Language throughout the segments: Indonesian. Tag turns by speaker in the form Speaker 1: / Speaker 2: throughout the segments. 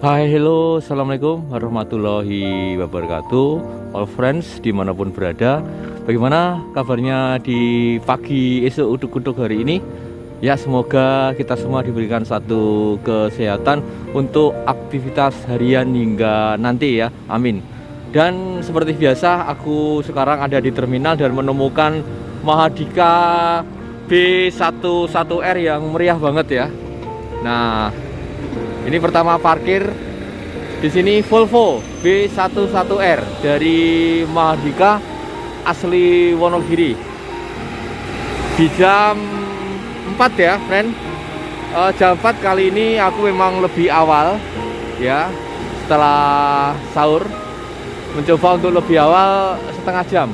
Speaker 1: Hai, hello, assalamualaikum warahmatullahi wabarakatuh. All friends dimanapun berada, bagaimana kabarnya di pagi esok uduk-uduk hari ini? Ya, semoga kita semua diberikan satu kesehatan untuk aktivitas harian hingga nanti ya, amin. Dan seperti biasa, aku sekarang ada di terminal dan menemukan Mahardika B11R yang meriah banget ya. Nah, ini pertama parkir di sini Volvo B11R dari Mahardika asli Wonogiri. Di jam 4 ya, friend. Jam 4 kali ini aku memang lebih awal ya, setelah sahur. Mencoba untuk lebih awal setengah jam.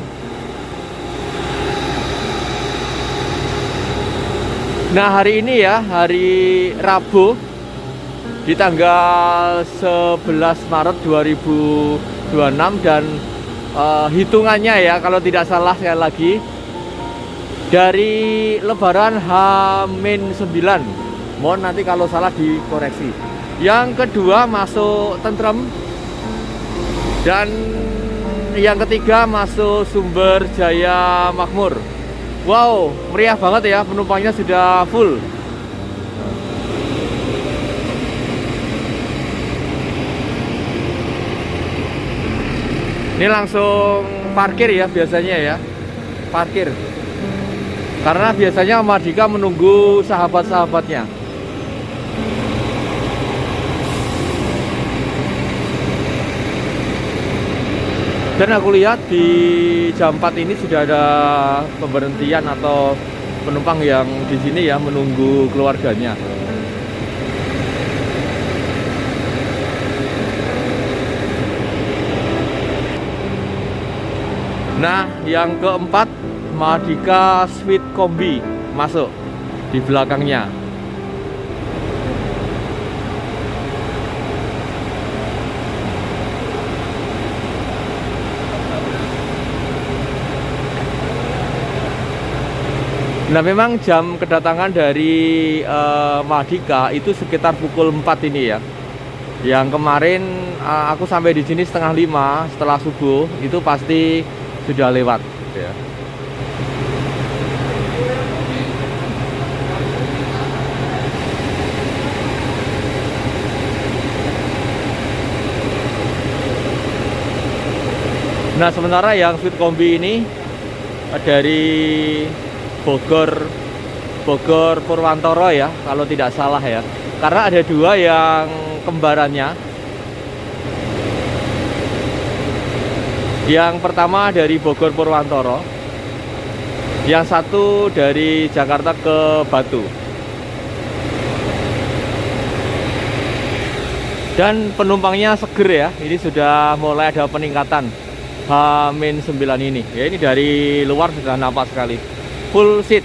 Speaker 1: Nah, hari ini ya, hari Rabu di tanggal 11 Maret 2026 dan hitungannya ya, kalau tidak salah sekali lagi dari Lebaran H-9. Mohon nanti kalau salah dikoreksi. Yang kedua masuk Tentrem dan yang ketiga masuk Sumber Jaya Makmur. Wow, meriah banget ya, penumpangnya sudah full. Ini langsung parkir ya biasanya ya, parkir. Karena biasanya Mahardika menunggu sahabat-sahabatnya. Dan aku lihat di jam 4 ini sudah ada pemberhentian atau penumpang yang di sini ya menunggu keluarganya. Nah, yang keempat Mahardika Sweet Kombi masuk di belakangnya. Nah, memang jam kedatangan dari Mahardika itu sekitar pukul 4 ini ya. Yang kemarin aku sampai di sini setengah 5 setelah subuh, itu pasti sudah lewat ya. Nah, sementara yang Sweet Kombi ini dari Bogor Purwantoro ya, kalau tidak salah ya. Karena ada dua yang kembarannya. Yang pertama dari Bogor Purwantoro, yang satu dari Jakarta ke Batu. Dan penumpangnya seger ya, ini sudah mulai ada peningkatan H-9 ini. Ya, ini dari luar sudah nampak sekali. Full seat.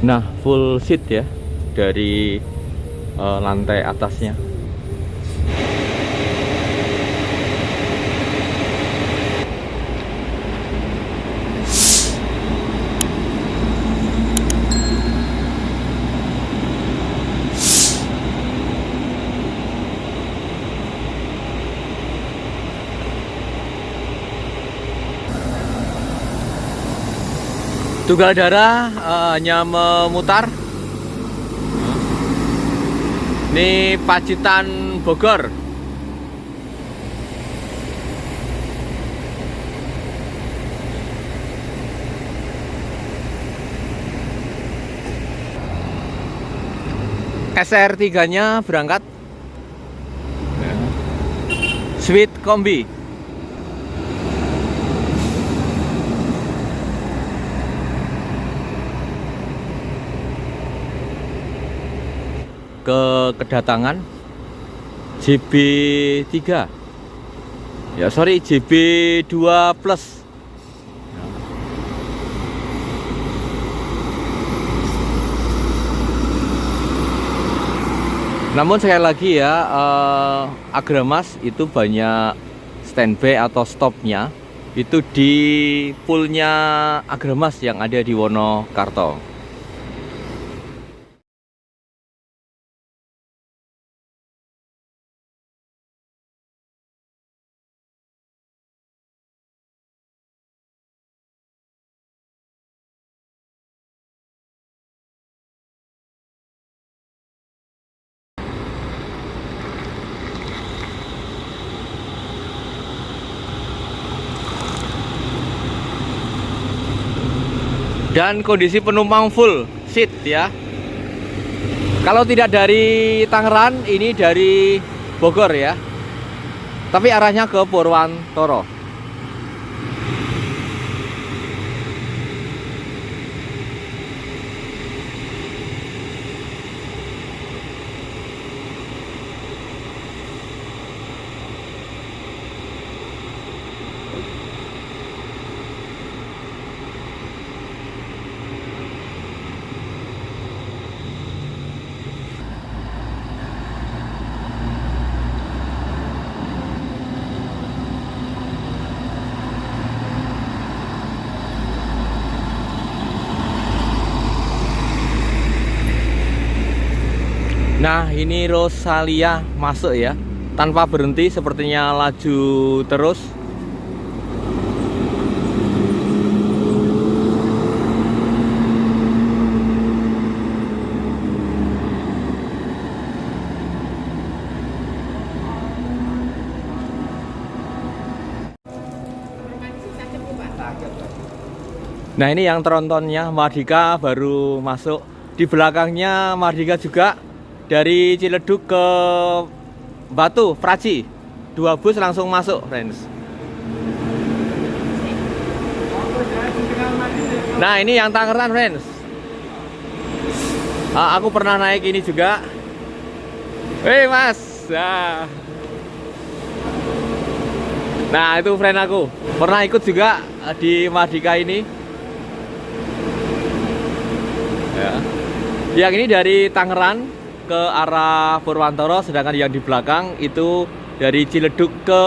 Speaker 1: Nah, full seat ya dari lantai atasnya. Tunggal darah hanya memutar. Ini Pacitan Bogor. SR3-nya berangkat. Sweet Kombi. Kedatangan JB3 ya, sorry, JB2 plus. Namun sekali lagi ya, Agramas itu banyak standby atau stopnya Itu di poolnya Agramas yang ada di Wonokarto. Dan kondisi penumpang full seat ya. Kalau tidak dari Tangerang, ini dari Bogor ya. Tapi arahnya ke Purwantoro. Nah, ini Rosalia masuk ya, tanpa berhenti, sepertinya laju terus. Nah, ini yang trontonnya Mardika baru masuk. Di belakangnya Mardika juga. Dari Ciledug ke Batu, Praci, 2 bus langsung masuk, friends. Nah, ini yang Tangerang, friends. Aku pernah naik ini juga. Hei, Mas. Nah, itu friend aku. Pernah ikut juga di Mardika ini. Ya. Yang ini dari Tangerang ke arah Purwantoro, sedangkan yang di belakang itu dari Ciledug ke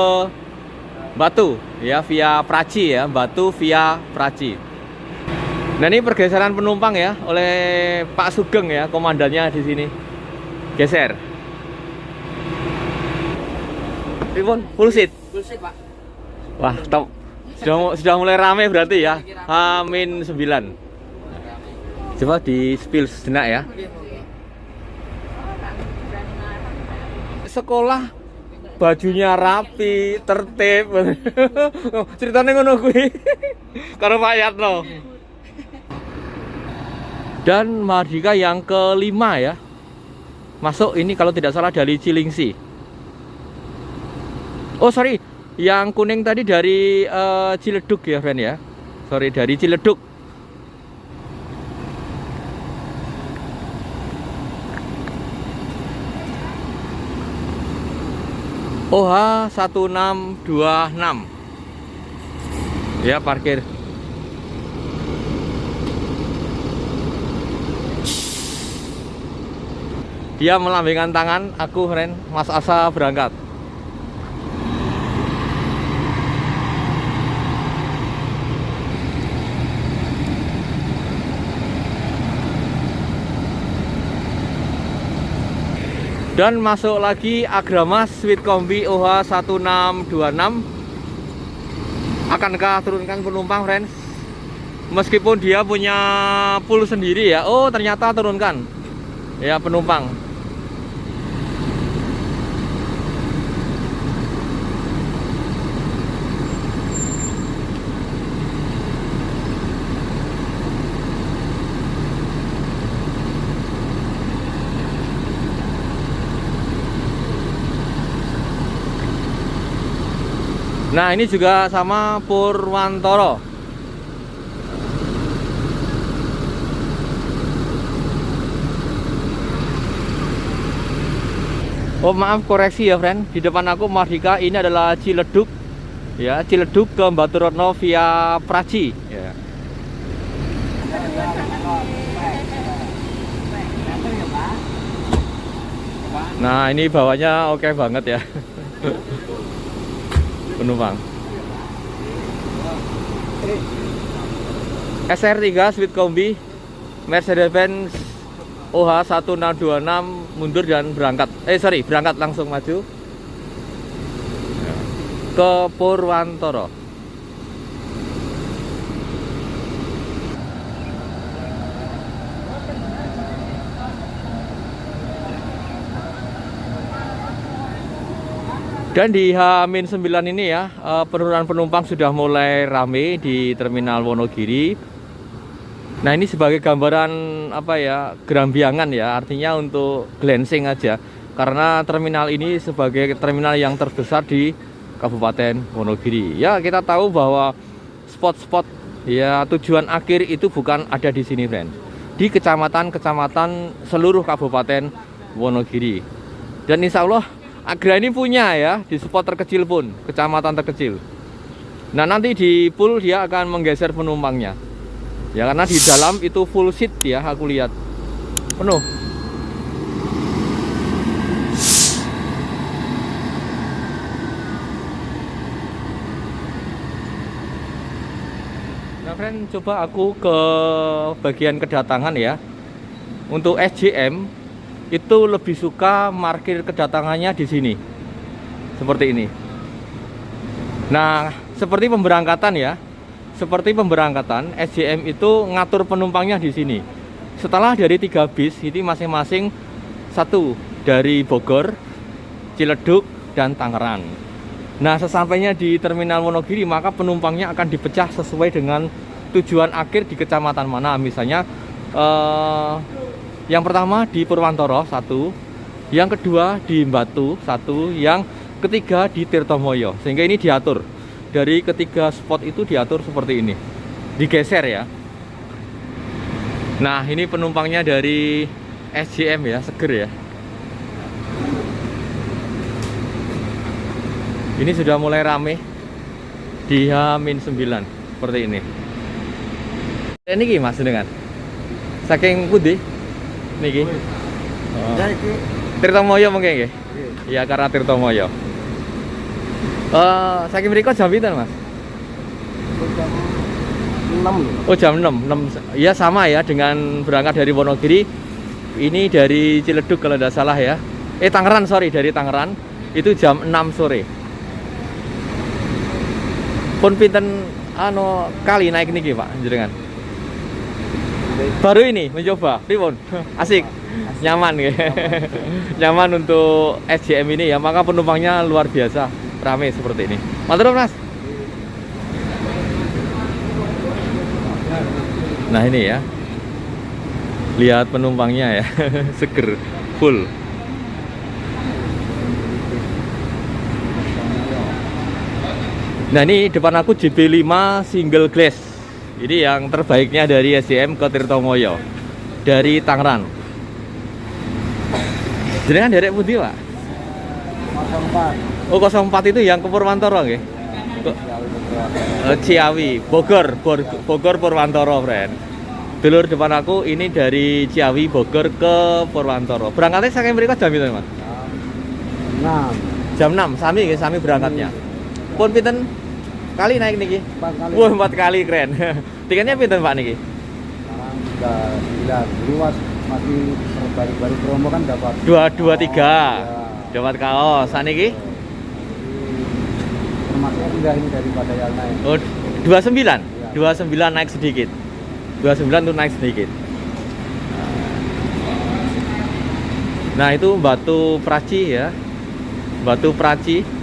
Speaker 1: Batu ya, via Praci ya, Batu via Praci. Nah, ini pergeseran penumpang ya oleh Pak Sugeng ya, komandannya di sini. Geser. Ribon, full seat.
Speaker 2: Full seat, Pak.
Speaker 1: Wah, top. Sudah mulai rame berarti ya. H-9. Coba di spill sejenak ya. Sekolah bajunya rapi, tertib. Ceritanya ngono kuwi. Karo Pak Yatno. Dan Mardika yang kelima ya. Masuk ini kalau tidak salah dari Cilingsi. Oh, sorry. Yang kuning tadi dari Ciledug ya, friend ya. Sorry, dari Ciledug. OH 1626 ya, parkir. Dia melambaikan tangan, aku friend, Mas Asa berangkat. Dan masuk lagi Agramas Sweet Kombi OH 1626. Akankah turunkan penumpang, friends? Meskipun dia punya pool sendiri ya. Oh, ternyata turunkan ya penumpang. Nah, ini juga sama Purwantoro. Oh, maaf, koreksi ya, friend. Di depan aku Mardika, ini adalah Ciledug. Ya, Ciledug ke Baturetno via Praci. Ya. Nah, ini bawahnya oke banget ya. Penumpang. SR3 Sweet Kombi Mercedes-Benz OH 1626 mundur dan berangkat. Berangkat langsung maju ke Purwantoro. Dan di H-9 ini ya, penurunan penumpang sudah mulai rame di Terminal Wonogiri. Nah, ini sebagai gambaran apa ya, gerambiangan ya, artinya untuk glancing aja. Karena terminal ini sebagai terminal yang terbesar di Kabupaten Wonogiri. Ya, kita tahu bahwa spot-spot ya tujuan akhir itu bukan ada di sini, friend. Di kecamatan-kecamatan seluruh Kabupaten Wonogiri. Dan insya Allah Agra ini punya ya, di spot terkecil pun, kecamatan terkecil. Nah, nanti di pool dia akan menggeser penumpangnya. Ya, karena di dalam itu full seat ya, aku lihat. Penuh. Nah, friend, coba aku ke bagian kedatangan ya. Untuk SJM itu lebih suka parkir kedatangannya di sini, seperti ini. Nah, seperti pemberangkatan ya, SJM itu ngatur penumpangnya di sini. Setelah dari 3 bis, ini masing-masing satu dari Bogor, Ciledug, dan Tangerang. Nah, sesampainya di Terminal Wonogiri, maka penumpangnya akan dipecah sesuai dengan tujuan akhir di kecamatan mana. Misalnya yang pertama di Purwantoro 1, yang kedua di Batu 1, yang ketiga di Tirtomoyo. Sehingga ini diatur dari ketiga spot itu diatur seperti ini, digeser ya. Nah, ini penumpangnya dari SJM ya, seger ya. Ini sudah mulai rame di H-9 seperti ini. Ini gimana mas dengan saking putih niki. Oh. Tirtomoyo mungkin nggih. Iya, karena Tirtomoyo. Saking mriko jam pinten, Mas?
Speaker 2: Jam 6.
Speaker 1: Oh, jam 6. Iya, sama ya dengan berangkat dari Wonogiri. Ini dari Ciledug kalau tidak salah ya. Tangerang, dari Tangerang. Itu jam 6 sore. Pun pinten kali naik niki, Pak, jenengan? Baru ini mencoba, pripun? Asik, nyaman ya. Nyaman untuk SJM ini ya, maka penumpangnya luar biasa ramai seperti ini. Matur Mas. Nah, ini ya, lihat penumpangnya ya, seger, full. Nah, ini depan aku JB5 single glass. Ini yang terbaiknya dari SJM ke Tirtomoyo dari Tangerang. Jenengan derek pundi, Pak?
Speaker 2: 04.
Speaker 1: Oh, 04 itu yang ke Purwantoro nggih? Ciawi, Bogor Purwantoro, friend. Dulur depan aku ini dari Ciawi Bogor ke Purwantoro. Berangkatnya saking mriko jam pinten, Mas? Jam 6, sami nggih, sami berangkatnya. Pun pinten kali naik niki?
Speaker 2: 4 kali.
Speaker 1: Wah, 4 kali, keren. Tiketnya pinten Pak niki?
Speaker 2: Sekarang sudah 9. Dulu masih baru promo kan dapat
Speaker 1: 223. Dapat kaos. Saniki?
Speaker 2: termasuknya rendah ini daripada yang lain.
Speaker 1: Oh, 29.
Speaker 2: Ya.
Speaker 1: 29 naik sedikit. 29 tuh naik sedikit. Nah, itu Batu Praci ya. Batu Praci.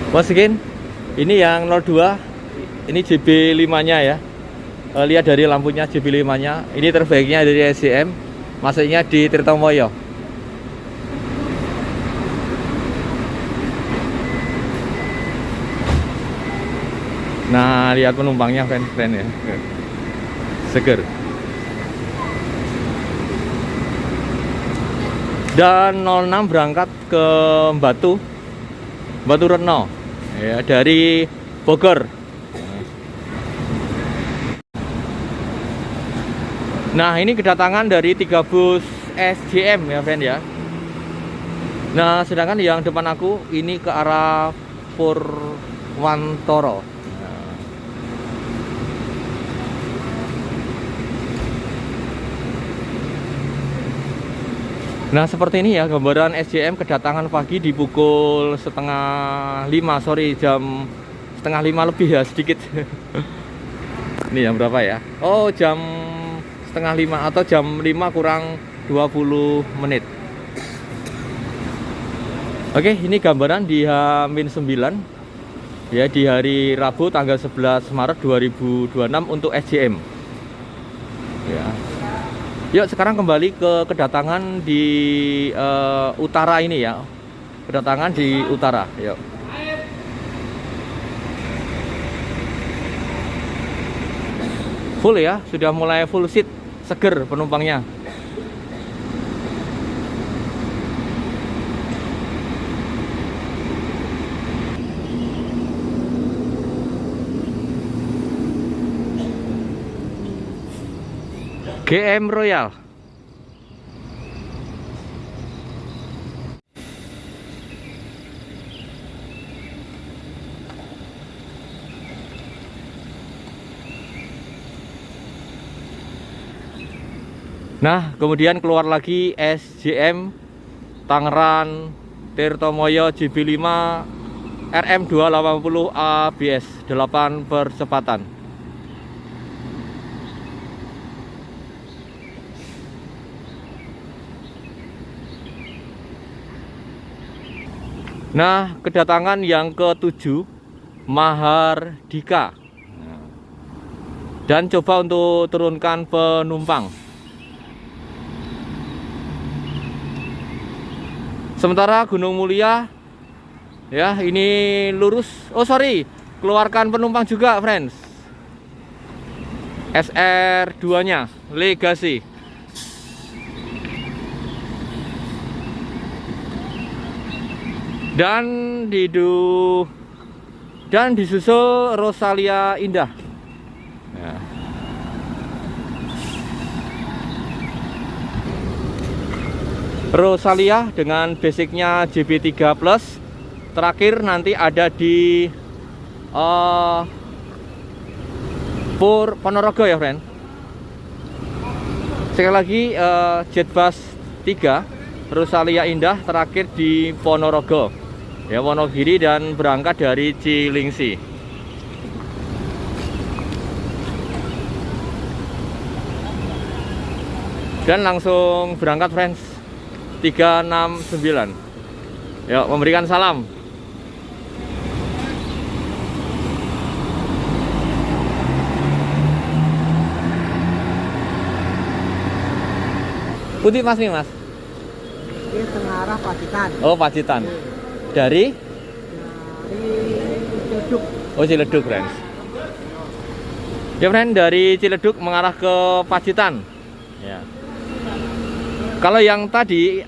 Speaker 1: Bos Gin, ini yang 02, ini JB5 nya ya. Lihat dari lampunya JB5 nya. Ini terbaiknya dari SJM, masuknya di Tirtomoyo. Nah, lihat penumpangnya keren ya, seger. Dan 06 berangkat ke Batu Retno ya, dari Bogor. Nah, ini kedatangan dari 3 bus SJM ya, friend ya. Nah, sedangkan yang depan aku ini ke arah Purwantoro. Nah, seperti ini ya gambaran SJM kedatangan pagi di pukul setengah 5, sorry, jam setengah 5 lebih ya sedikit. Ini jam berapa ya? Oh, jam setengah 5 atau jam 5 kurang 20 menit. Oke, ini gambaran di H-9 ya, di hari Rabu tanggal 11 Maret 2026 untuk SJM ya. Yuk sekarang kembali ke kedatangan di utara ini ya. Kedatangan di utara, yuk. Full ya, sudah mulai full seat, seger penumpangnya. GM Royal. Nah, kemudian keluar lagi SJM Tangerang Tirtomoyo JB5 RM280 ABS 8 percepatan. Nah, kedatangan yang ke-7 Mahardika. Dan coba untuk turunkan penumpang. Sementara Gunung Mulia ya, ini lurus. Oh, sorry, keluarkan penumpang juga, friends. SR2-nya Legacy. Dan disusul Rosalia Indah ya. Rosalia dengan basicnya JB3 Plus. Terakhir nanti ada di Ponorogo ya, friend. Sekali lagi Jetbus 3 Rosalia Indah terakhir di Ponorogo ya, Wonogiri, dan berangkat dari Cilingsi. Dan langsung berangkat, friends. 369. Yuk, memberikan salam. Putih mas nih, mas.
Speaker 3: Ini Tengarah Pacitan.
Speaker 1: Oh, Pacitan. Dari
Speaker 3: Ciledug.
Speaker 1: Oh, Ciledug, friends. Ya, friend, dari Ciledug mengarah ke Pacitan. Ya. Kalau yang tadi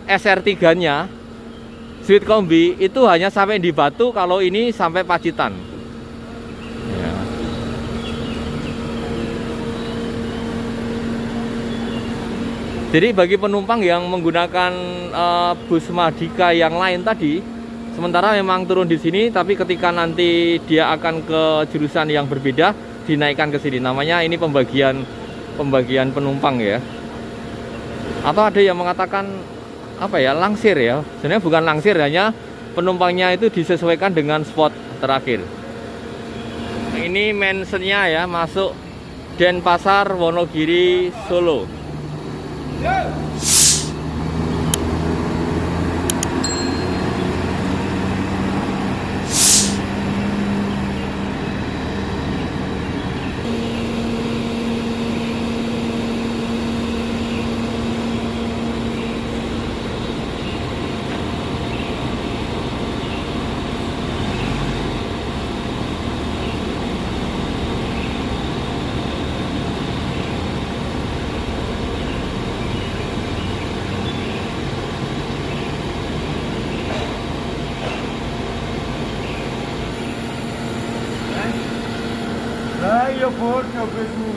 Speaker 1: SR3-nya Sweet Kombi itu hanya sampai di Batu, kalau ini sampai Pacitan. Ya. Jadi bagi penumpang yang menggunakan bus Mahardika yang lain tadi, sementara memang turun di sini, tapi ketika nanti dia akan ke jurusan yang berbeda, dinaikkan ke sini. Namanya ini pembagian penumpang ya. Atau ada yang mengatakan apa ya, langsir ya. Sebenarnya bukan langsir, hanya penumpangnya itu disesuaikan dengan spot terakhir. Ini mentionnya ya, masuk Denpasar, Wonogiri, Solo.
Speaker 2: iya bodoh besok.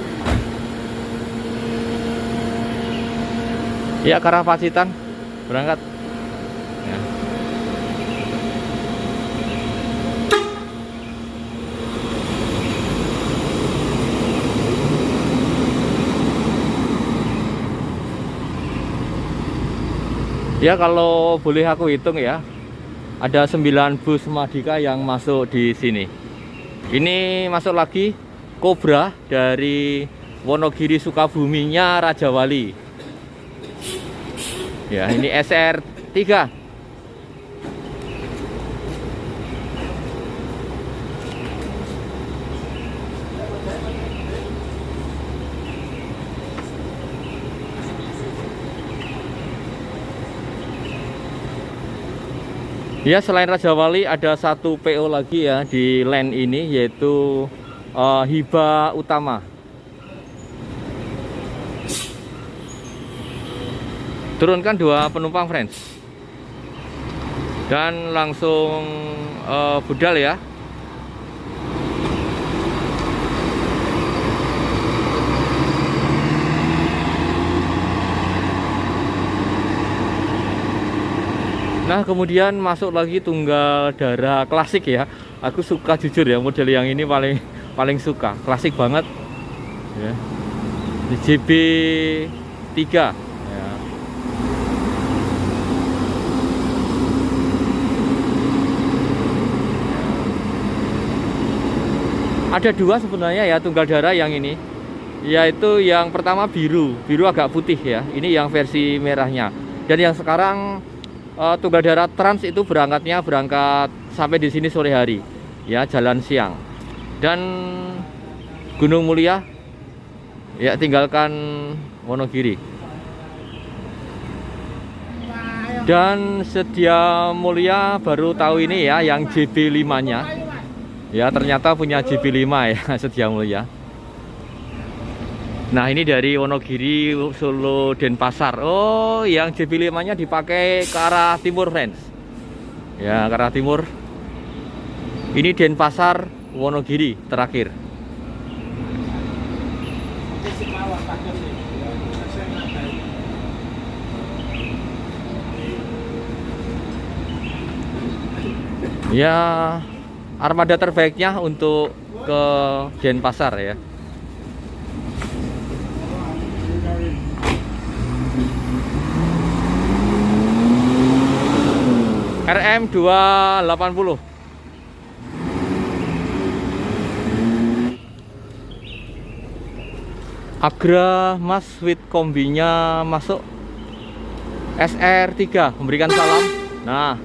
Speaker 1: Ya, ke arah Pacitan berangkat. Ya. Ya, kalau boleh aku hitung ya, ada 9 bus Madika yang masuk di sini. Ini masuk lagi Cobra dari Wonogiri Sukabuminya Raja Wali. Ya, ini SR3. Ya, selain Raja Wali ada satu PO lagi ya di line ini, yaitu Hiba Utama. Turunkan 2 penumpang, friends, dan langsung budal ya. Nah, kemudian masuk lagi Tunggal Dara klasik ya. Aku suka jujur ya, model yang ini paling suka, klasik banget ya. Di JB3 ya. Ada 2 sebenarnya ya Tunggal Dara yang ini, yaitu yang pertama biru agak putih ya. Ini yang versi merahnya. Dan yang sekarang Tunggal Dara Trans itu berangkat sampai di sini sore hari ya, jalan siang. Dan Gunung Mulia ya tinggalkan Wonogiri. Dan Sedia Mulia baru tahu ini ya, yang JB5 nya ya, ternyata punya JB5 ya Sedia Mulia. Nah, ini dari Wonogiri, Solo, Denpasar. Oh, yang JB5-nya dipakai ke arah timur, friends. Ya, ke arah timur. Ini Denpasar, Wonogiri terakhir. Ya, armada terbaiknya untuk ke Denpasar ya. RM 280. Agra Mas with kombinya masuk. SR3 memberikan salam. Nah,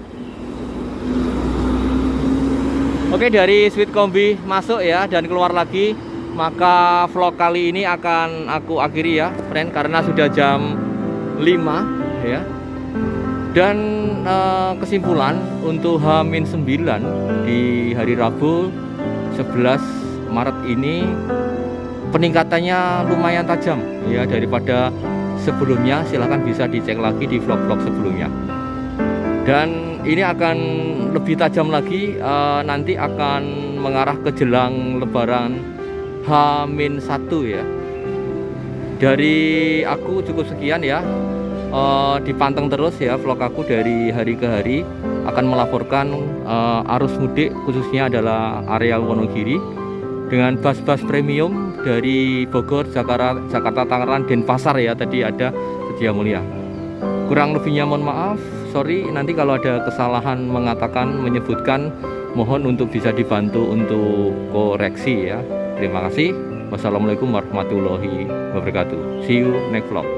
Speaker 1: oke, dari Sweet Kombi masuk ya dan keluar lagi, maka vlog kali ini akan aku akhiri ya, friend, karena sudah jam 5 ya. Dan kesimpulan untuk H-9 di hari Rabu 11 Maret ini peningkatannya lumayan tajam ya daripada sebelumnya. Silahkan bisa dicek lagi di vlog-vlog sebelumnya. Dan ini akan lebih tajam lagi, nanti akan mengarah ke jelang Lebaran H-1 ya. Dari aku cukup sekian ya. Dipanteng terus ya vlog aku dari hari ke hari, akan melaporkan arus mudik khususnya adalah area Wonogiri dengan bus-bus premium dari Bogor, Jakarta, Tangerang, Denpasar ya, tadi ada Sedia Mulia. Kurang lebihnya mohon maaf, sorry nanti kalau ada kesalahan menyebutkan, mohon untuk bisa dibantu untuk koreksi ya. Terima kasih. Wassalamualaikum warahmatullahi wabarakatuh. See you next vlog.